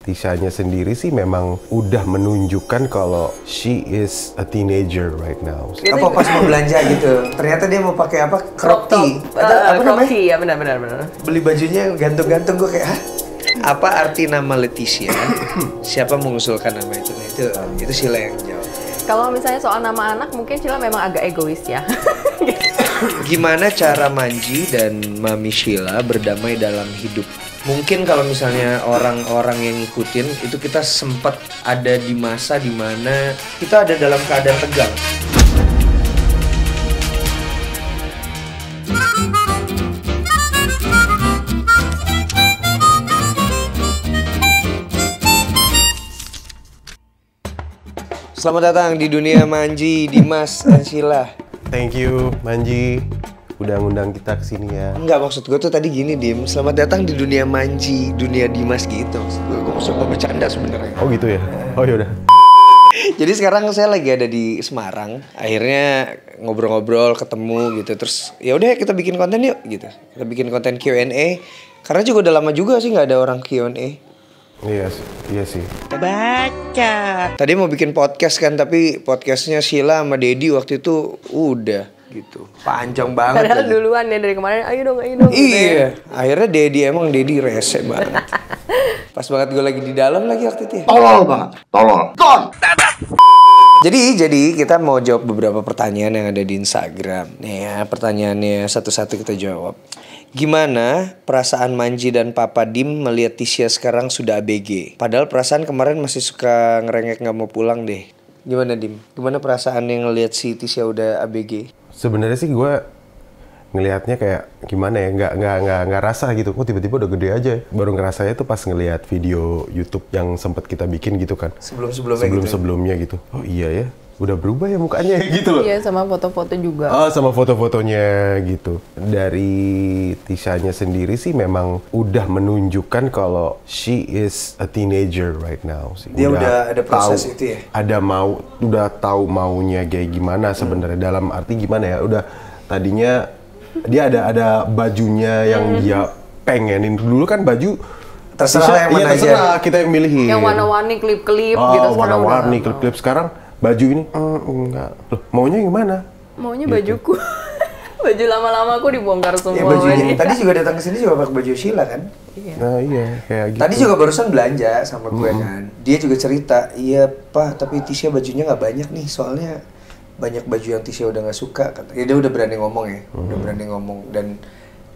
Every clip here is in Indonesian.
Tishanya sendiri sih memang udah menunjukkan kalau she is a teenager right now. Apa pas mau belanja gitu, ternyata dia mau pakai apa? Crop tee. Apa crop namanya? tee, ya benar. Beli bajunya gantung-gantung, gue kayak, hah? Apa arti nama Leticia? Siapa mengusulkan nama itu? Nah, itu Sheila yang jawab. Kalau misalnya soal nama anak, mungkin Sheila memang agak egois ya. Gimana cara Manji dan Mami Sheila berdamai dalam hidup? Mungkin kalau misalnya orang-orang yang ngikutin itu, kita sempat ada di masa dimana kita ada dalam keadaan tegang. Selamat datang di dunia Manji, Dimas, dan Sheila. Thank you Manji, udah ngundang kita kesini ya. Enggak, maksud gue tuh tadi gini, Dim. Selamat datang di dunia Manji, dunia Dimas gitu. Maksud gue mau bercanda sebenarnya. Oh gitu ya? Oh yaudah. Jadi sekarang saya lagi ada di Semarang. Akhirnya ngobrol-ngobrol, ketemu gitu. Terus ya udah kita bikin konten yuk gitu. Kita bikin konten Q&A. Karena juga udah lama juga sih nggak ada orang Q&A. Iya sih. Baca. Tadi mau bikin podcast kan, tapi podcastnya Sheila sama Dedi waktu itu udah gitu. Panjang banget. Padahal duluan ya dari kemarin, ayo dong. Iya. Gitu ya. Akhirnya Dedi rese banget. Pas banget gue lagi di dalam lagi waktu itu ya. Tolol banget, tolol. Jadi kita mau jawab beberapa pertanyaan yang ada di Instagram. Nih ya, pertanyaannya satu-satu kita jawab. Gimana perasaan Manji dan Papa Dim melihat Tisha sekarang sudah ABG? Padahal perasaan kemarin masih suka ngerengek gak mau pulang deh. Gimana Dim? Gimana perasaan yang ngelihat si Tisha udah ABG? Sebenarnya sih gue ngelihatnya kayak gimana ya, nggak rasa gitu. Kok tiba-tiba udah gede aja. Baru ngerasanya tuh pas ngelihat video YouTube yang sempat kita bikin gitu kan. Sebelum-sebelumnya gitu. Oh iya ya, udah berubah ya mukanya gitu loh. Iya, sama foto-foto juga. Oh, sama foto-fotonya gitu. Dari Tishanya sendiri sih memang udah menunjukkan kalau she is a teenager right now sih. Dia udah ada proses itu ya? Udah tahu maunya kayak gimana sebenarnya. Dalam arti gimana ya? Udah tadinya dia ada bajunya yang dia pengenin. Dulu kan baju terserah yang mana aja. Terserah kita yang milihin. Yang warna-warni klip-klip gitu. Warna-warni klip-klip. Sekarang baju ini enggak. Loh, maunya gimana? Maunya gitu. bajuku. Baju lama-lama aku dibongkar semua. Ya bajunya. Tadi juga datang ke sini juga pakai baju Sheila kan? Iya. Nah iya, kayak gitu. Tadi juga barusan belanja sama gue kan. Dia juga cerita, iya Pak, tapi Tisha bajunya nggak banyak nih, soalnya banyak baju yang Tisha udah nggak suka. Kata. Ya dia udah berani ngomong ya, udah berani ngomong. Dan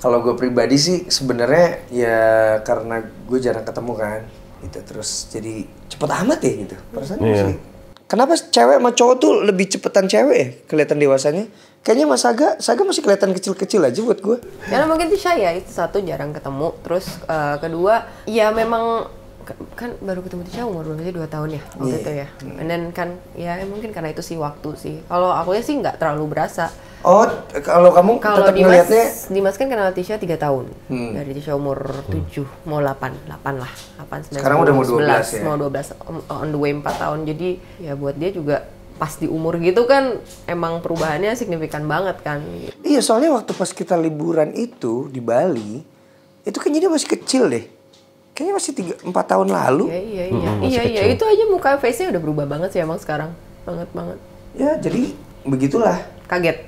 kalau gue pribadi sih sebenarnya ya karena gue jarang ketemu kan, gitu. Terus jadi cepet amat ya gitu. Perasaan sih. Kenapa cewek sama cowok tuh lebih cepetan cewek ya kelihatan dewasanya? Kayaknya Mas Saga masih kelihatan kecil-kecil aja buat gue. Karena mungkin Tisha ya itu satu jarang ketemu, terus kedua ya memang kan baru ketemu Tisha umur berapa 2 tahun ya waktu itu ya. Dan kan ya mungkin karena itu sih waktu sih. Kalau aku ya sih nggak terlalu berasa. Oh, kalau kamu tetap ngeliatnya? Dimas kan kenal Tisha 3 tahun. Dari Tisha umur 7 mau 8 lah. 8 9. Sekarang udah mau 12 ya. Mau 12 on the way 4 tahun. Jadi ya buat dia juga pas di umur gitu kan emang perubahannya signifikan banget kan. Iya, soalnya waktu pas kita liburan itu di Bali, itu kayaknya dia masih kecil deh. Kayaknya masih 3-4 tahun lalu. Iya, itu aja muka face-nya udah berubah banget sih emang sekarang. Banget. Ya, jadi begitulah. Kaget.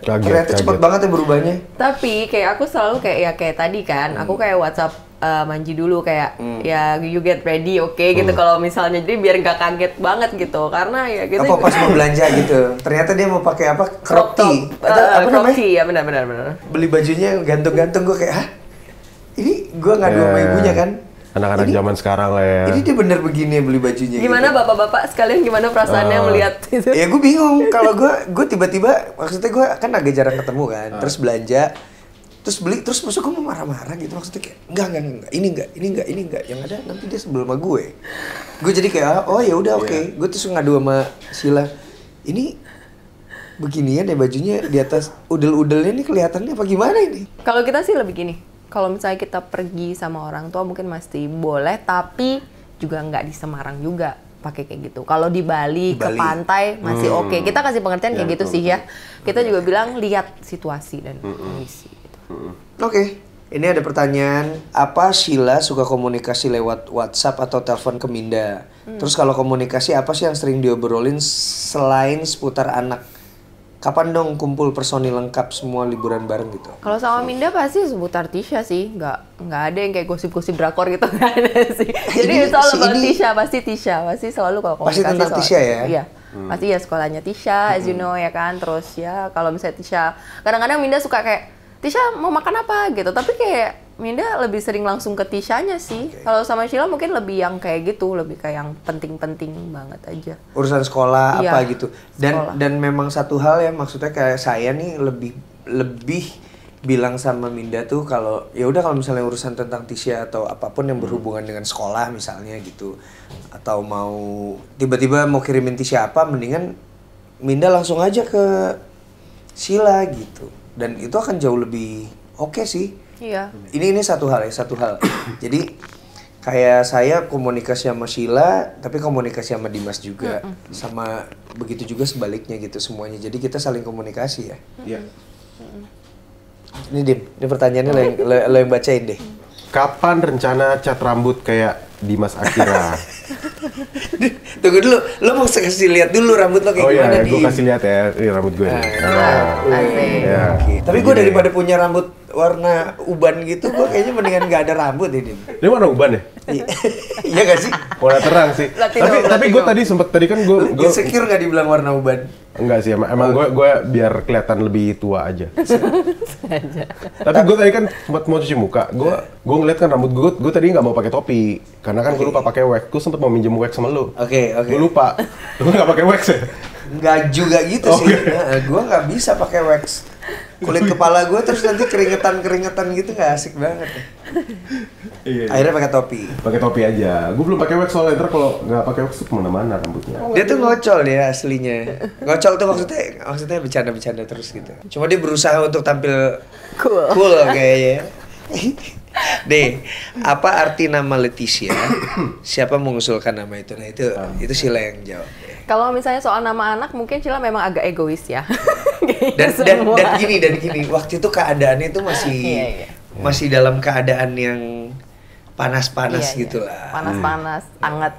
Ternyata cepet banget ya berubahnya. Tapi kayak aku selalu kayak tadi kan, aku kayak WhatsApp Manji dulu kayak ya you get ready gitu kalau misalnya, jadi biar nggak kaget banget gitu karena ya gitu. Apa pas mau belanja gitu, ternyata dia mau pakai apa? Crop tee. Apa crop namanya? tee, ya benar. Beli bajunya gantung-gantung, gue kayak, hah? Ini gue ngadu sama ibunya kan? Anak-anak zaman sekarang lah ya. Ini dia bener begini beli bajunya. Gimana gitu. Bapak-bapak sekalian gimana perasaannya melihat itu? Ya gue bingung. Kalau gue tiba-tiba, maksudnya gue kan agak jarang ketemu kan. Terus belanja, terus beli, terus maksud gue mau marah-marah gitu. Maksudnya kayak enggak, ini enggak. Yang ada nanti dia sebel sama gue. Gue jadi kayak, oh ya udah oke. Gue terus ngadu sama Sheila. Ini beginian ya bajunya di atas udel-udelnya ini kelihatannya apa gimana ini? Kalau kita sih lebih gini. Kalau misalnya kita pergi sama orang tua mungkin masih boleh, tapi juga nggak di Semarang juga pakai kayak gitu. Kalau di Bali ke pantai masih oke. Kita kasih pengertian kayak gitu sih ya. Kita juga bilang lihat situasi dan kondisi. Gitu. Oke. Ini ada pertanyaan, apa Sheila suka komunikasi lewat WhatsApp atau telepon ke Minda? Terus kalau komunikasi apa sih yang sering diobrolin selain seputar anak? Kapan dong kumpul personil lengkap semua liburan bareng gitu? Kalau sama Minda pasti seputar Tisha sih, nggak ada yang kayak gosip-gosip drakor gitu, nggak ada sih. Jadi soal Tisha, pasti selalu kalau komunikasi pasti tentang Tisha ya? Iya, pasti ya sekolahnya Tisha, as you know ya kan. Terus ya kalau misalnya Tisha, kadang-kadang Minda suka kayak, Tisha mau makan apa gitu, tapi kayak Minda lebih sering langsung ke Tishanya sih. Kalau sama Sheila mungkin lebih yang kayak gitu, lebih kayak yang penting-penting banget aja. Urusan sekolah iya, apa gitu. Dan memang satu hal ya, maksudnya kayak saya nih lebih bilang sama Minda tuh kalau ya udah kalau misalnya urusan tentang Tisha atau apapun yang berhubungan dengan sekolah misalnya gitu, atau mau tiba-tiba mau kirimin Tisha apa, mendingan Minda langsung aja ke Sheila gitu. Dan itu akan jauh lebih oke sih. Iya. Ini satu hal. Jadi kayak saya komunikasi sama Sheila, tapi komunikasi sama Dimas juga. Sama begitu juga sebaliknya gitu semuanya. Jadi kita saling komunikasi ya. Iya. Ini Dim, ini pertanyaannya lo yang bacain deh. Kapan rencana cat rambut kayak Dimas Akira? Tunggu dulu, lo mau kasih lihat dulu rambut lo kayak gimana nih? Oh iya, gue kasih lihat ya, ini rambut gue. Ya. Tapi gue daripada punya rambut warna uban gitu, gue kayaknya mendingan nggak ada rambut ini. Ini warna uban ya? Iya gak sih? Warna terang sih. Tapi gue tadi kan gue insecure nggak dibilang warna uban? Enggak sih, emang gue biar kelihatan lebih tua aja. Tapi gue tadi kan sempat mau cuci muka, gue ngeliat kan rambut gue tadi nggak mau pakai topi, karena kan gue lupa pakai wax. Gue sempet mau minjem wax sama lu. Oke. Gue lupa, lu nggak pakai wax ya? Nggak juga gitu sih. Gue nggak bisa pakai wax. Kulit kepala gue terus nanti keringetan gitu nggak asik banget. Iya. Akhirnya pakai topi. Pakai topi aja. Gue belum pakai wax soalnya, ntar kalau nggak pakai wax tuh kemana-mana rambutnya. Dia tuh ngocol dia aslinya. Ngocol tuh maksudnya bercanda terus gitu. Cuma dia berusaha untuk tampil cool kayaknya. Deh, apa arti nama Leticia? Siapa mengusulkan nama itu? Nah itu Sheila yang jawab. Kalau misalnya soal nama anak, mungkin Sheila memang agak egois ya. dan gini, waktu itu keadaannya itu masih dalam keadaan yang panas-panas gitulah. Panas-panas, hangat.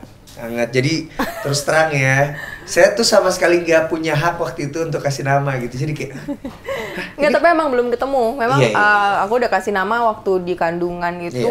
Jadi terus terang ya, saya tuh sama sekali nggak punya hak waktu itu untuk kasih nama gitu. Jadi kayak nggak, tapi emang belum ketemu. Memang aku udah kasih nama waktu di kandungan itu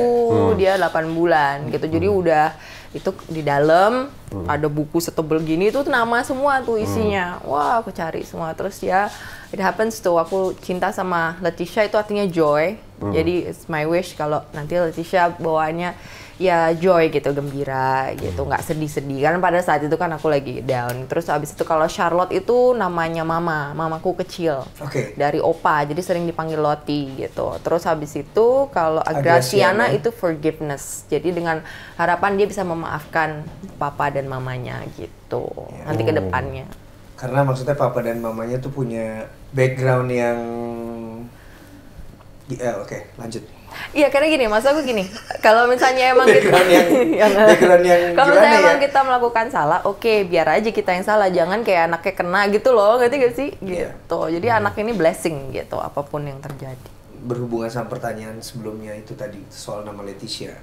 dia 8 bulan gitu. Jadi udah itu di dalam ada buku setebel gini itu nama semua tuh isinya. Wah, aku cari semua. Terus ya it happens tuh aku cinta sama Leticia, itu artinya joy. Jadi it's my wish kalau nanti Leticia bawaannya ya joy gitu, gembira gitu, nggak sedih-sedih. Karena pada saat itu kan aku lagi down. Terus abis itu kalau Charlotte itu namanya mamaku kecil. Dari opa, jadi sering dipanggil Loti gitu. Terus habis itu kalau Graciana itu forgiveness. Jadi dengan harapan dia bisa memaafkan papa dan mamanya gitu. Nanti ke depannya. Karena maksudnya papa dan mamanya tuh punya background yang oke, lanjut. Iya, karena gini, maksud aku gini, kalau misalnya emang background yang kalau misalnya emang kita melakukan salah, oke, biar aja kita yang salah, jangan kayak anaknya kena gitu loh, ngerti gak sih? Gitu. Jadi anak ini blessing gitu, apapun yang terjadi. Berhubungan sama pertanyaan sebelumnya itu tadi soal nama Leticia.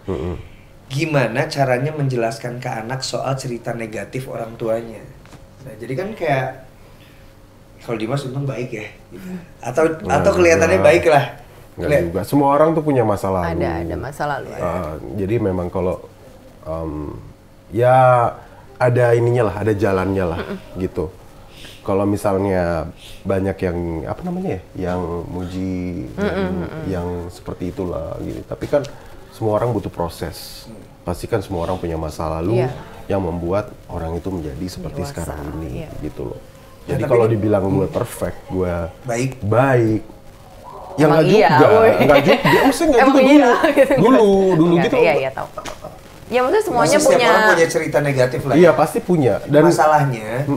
Gimana caranya menjelaskan ke anak soal cerita negatif orang tuanya? Nah, jadi kan kayak kalau Dimas untung baik ya, atau kelihatannya baik lah. Nggak juga. Semua orang tuh punya masa lalu. Ada masa lalu. Jadi memang kalau ya ada ininya lah, ada jalannya lah gitu. Kalau misalnya banyak yang apa namanya ya, yang muji, yang seperti itulah gitu. Tapi kan semua orang butuh proses. Pasti kan semua orang punya masa lalu yang membuat orang itu menjadi seperti sekarang ini gitu loh. Jadi kalau dibilang gue perfect, gue baik. Ya nggak juga, maksudnya nggak juga dulu gitu. Iya, tahu. Ya maksudnya semuanya punya. Setiap orang punya cerita negatif lah. Iya pasti punya. Dan masalahnya,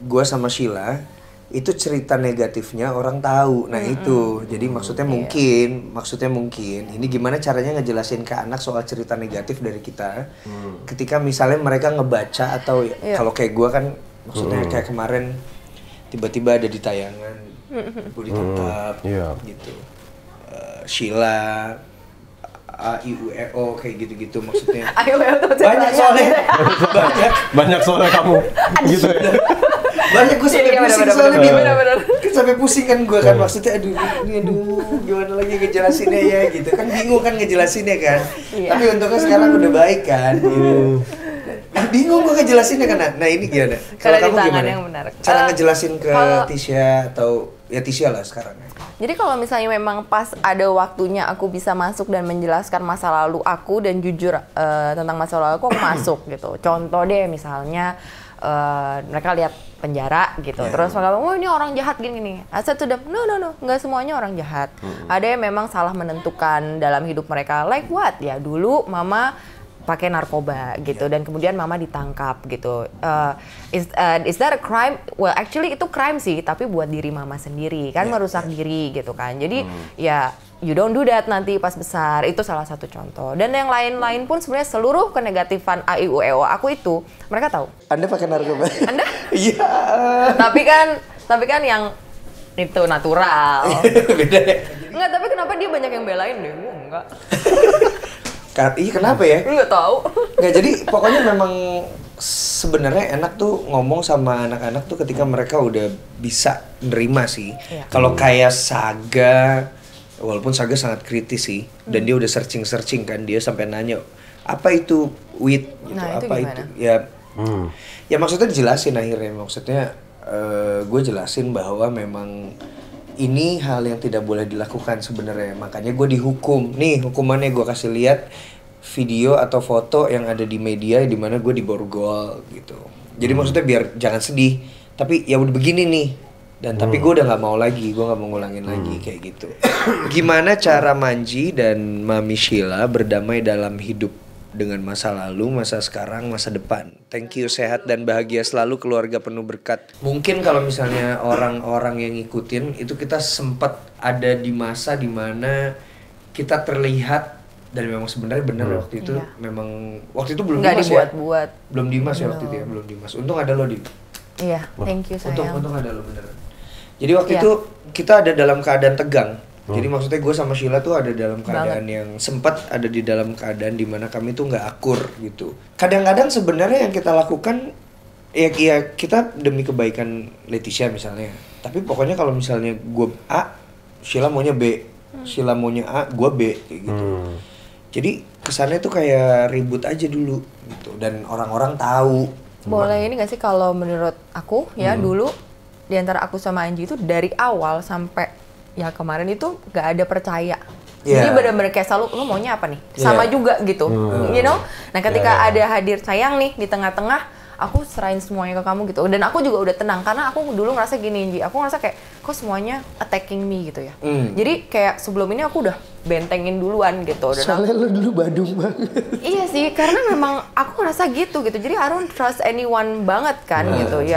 gue sama Sheila itu cerita negatifnya orang tahu. Nah itu, jadi maksudnya mungkin. Ini gimana caranya ngejelasin ke anak soal cerita negatif dari kita. Ketika misalnya mereka ngebaca atau kalau kayak gue kan, maksudnya kayak kemarin tiba-tiba ada di tayangan. Budi Tetap gitu. Sheila A I U E O kayak gitu-gitu maksudnya. Banyak soalnya. Banyak soalnya kamu gitu ya. Banyak gue sampai pusing soalnya bener. Sampai pusing kan gue kan maksudnya aduh gimana lagi ngejelasinnya ya gitu kan bingung kan ngejelasinnya kan. Tapi untungnya sekarang udah baik kan gitu. Bingung gue ngejelasinnya kan. Nah ini gimana? Kalau kamu gimana? Yang benar. Cara ngejelasin ke Tisha atau ya Tisha lah sekarang. Jadi kalau misalnya memang pas ada waktunya aku bisa masuk dan menjelaskan masa lalu aku dan jujur tentang masa lalu aku masuk gitu. Contoh deh misalnya mereka lihat penjara gitu, terus mereka bilang, oh ini orang jahat gini nih. Saya tuh udah, no, nggak semuanya orang jahat. Ada yang memang salah menentukan dalam hidup mereka. Like what? Ya dulu mama pakai narkoba gitu dan kemudian mama ditangkap gitu. Is that a crime? Well actually itu crime sih, tapi buat diri mama sendiri kan merusak diri gitu kan. Jadi ya you don't do that nanti pas besar. Itu salah satu contoh. Dan yang lain-lain pun sebenarnya seluruh kenegatifan A I U E O aku itu mereka tahu. Anda pakai narkoba? Anda? Iya. Tapi kan yang itu natural. Beda ya? Enggak, tapi kenapa dia banyak yang belain deh? Gua enggak. Iya kenapa ya? Enggak tahu. Nggak, jadi pokoknya memang sebenarnya enak tuh ngomong sama anak-anak tuh ketika mereka udah bisa nerima sih. Kalau kayak Saga, walaupun Saga sangat kritis sih, dan dia udah searching kan, dia sampai nanya apa itu weed gitu, nah, apa itu ya maksudnya dijelasin akhirnya, maksudnya gue jelasin bahwa memang ini hal yang tidak boleh dilakukan sebenarnya, makanya gue dihukum. Nih hukumannya gue kasih lihat video atau foto yang ada di media di mana gue diborgol gitu. Jadi maksudnya biar jangan sedih, tapi ya udah begini nih. Dan tapi gue udah nggak mau lagi, gue nggak mau ngulangin lagi kayak gitu. Gimana cara Manji dan Mami Sheila berdamai dalam hidup dengan masa lalu, masa sekarang, masa depan. Thank you, sehat dan bahagia selalu, keluarga penuh berkat. Mungkin kalau misalnya orang-orang yang ngikutin itu kita sempat ada di masa dimana kita terlihat dan memang sebenarnya benar waktu itu memang waktu itu belum nggak Dimas dibuat-buat. Belum Dimas ya waktu itu ya, belum Dimas. Untung ada lo di. Iya, thank you sayang. Untung ada lo beneran. Jadi waktu itu kita ada dalam keadaan tegang. Jadi maksudnya gue sama Sheila tuh ada dalam keadaan yang sempat ada di dalam keadaan dimana kami tuh nggak akur gitu. Kadang-kadang sebenarnya yang kita lakukan ya kita demi kebaikan Leticia misalnya. Tapi pokoknya kalau misalnya gue A, Sheila maunya B, Sheila maunya A, gue B kayak gitu. Jadi kesannya tuh kayak ribut aja dulu gitu dan orang-orang tahu. Boleh ini gak sih kalau menurut aku ya dulu di antara aku sama Anji itu dari awal sampai ya kemarin itu gak ada percaya. Jadi benar-benar kayak selalu lo maunya apa nih? Sama juga gitu. You know? Nah, ketika ada hadir sayang nih di tengah-tengah, aku serahin semuanya ke kamu gitu. Dan aku juga udah tenang karena aku dulu ngerasa gini, Anji. Aku ngerasa kayak kok semuanya attacking me gitu ya. Jadi kayak sebelum ini aku udah bentengin duluan gitu. Dan soalnya lo dulu badung banget. Iya sih, karena memang aku ngerasa gitu. Jadi I don't trust anyone banget kan gitu.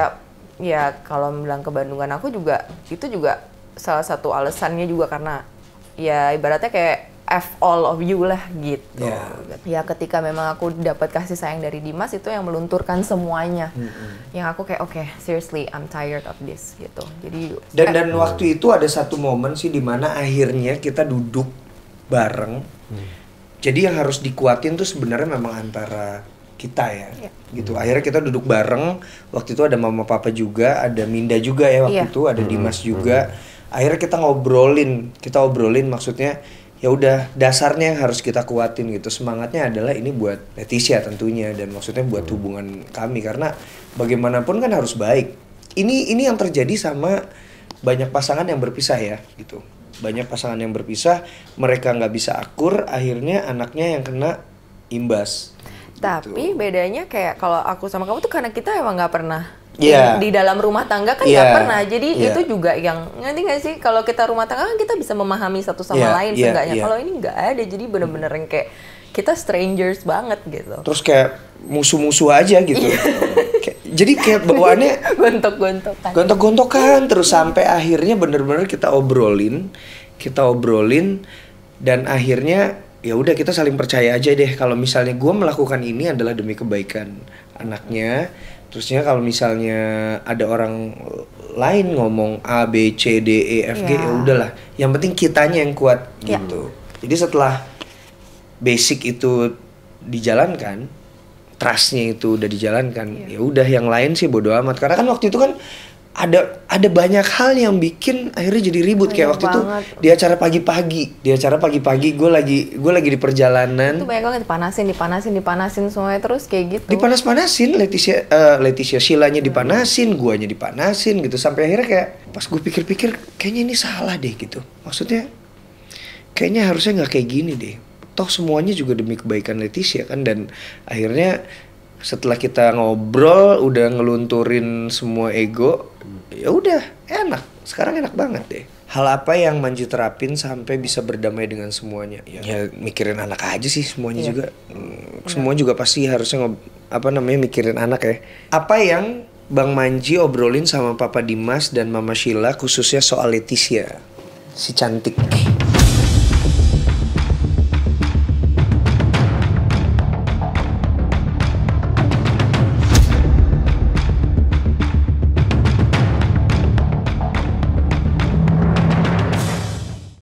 Ya kalau bilang kebandungan aku juga itu juga salah satu alasannya juga karena ya ibaratnya kayak F all of you lah gitu. Ya ketika memang aku dapat kasih sayang dari Dimas itu yang melunturkan semuanya. Yang aku kayak okay, seriously I'm tired of this gitu. Jadi dan waktu itu ada satu momen sih dimana akhirnya kita duduk bareng. Jadi yang harus dikuatin tuh sebenarnya memang antara kita ya, gitu. Akhirnya kita duduk bareng. Waktu itu ada mama papa juga, ada Minda juga ya waktu itu, ada Dimas juga. Akhirnya kita obrolin maksudnya ya udah dasarnya yang harus kita kuatin gitu. Semangatnya adalah ini buat Leticia tentunya dan maksudnya buat hubungan kami karena bagaimanapun kan harus baik. Ini yang terjadi sama banyak pasangan yang berpisah ya gitu. Banyak pasangan yang berpisah, mereka nggak bisa akur, akhirnya anaknya yang kena imbas. Tapi bedanya kayak kalau aku sama kamu tuh karena kita emang nggak pernah Yeah. di dalam rumah tangga kan nggak pernah. Jadi itu juga yang ngerti nggak sih kalau kita rumah tangga kan kita bisa memahami satu sama lain seenggaknya. Kalau ini nggak ada, jadi bener-bener yang kayak kita strangers banget gitu. Terus kayak musuh-musuh aja gitu. Jadi kayak bawaannya gontok-gontokan terus sampai akhirnya bener-bener kita obrolin dan akhirnya ya udah kita saling percaya aja deh kalau misalnya gue melakukan ini adalah demi kebaikan anaknya. Terusnya kalau misalnya ada orang lain ngomong A, B, C, D, E, F, G ya udahlah. Yang penting kitanya yang kuat gitu. Jadi setelah basic itu dijalankan, trustnya itu udah dijalankan, ya udah yang lain sih bodo amat. Karena kan waktu itu kan ada banyak hal yang bikin akhirnya jadi ribut. Kayak waktu banget. itu di acara pagi-pagi gue lagi di perjalanan. Itu banyak banget dipanasin semuanya terus kayak gitu. Dipanas-panasin, Leticia Shilanya dipanasin, guanya dipanasin gitu. Sampai akhirnya kayak pas gue pikir-pikir kayaknya ini salah deh gitu. Maksudnya kayaknya harusnya nggak kayak gini deh. Toh semuanya juga demi kebaikan Leticia kan. Dan akhirnya setelah kita ngobrol udah ngelunturin semua ego, ya udah enak. Sekarang enak banget deh. Hal apa yang Manji terapin sampai bisa berdamai dengan semuanya? Ya mikirin anak aja sih semuanya juga. Semua juga pasti harusnya mikirin anak ya. Apa yang Bang Manji obrolin sama Papa Dimas dan Mama Sheila khususnya soal Leticia, si cantik?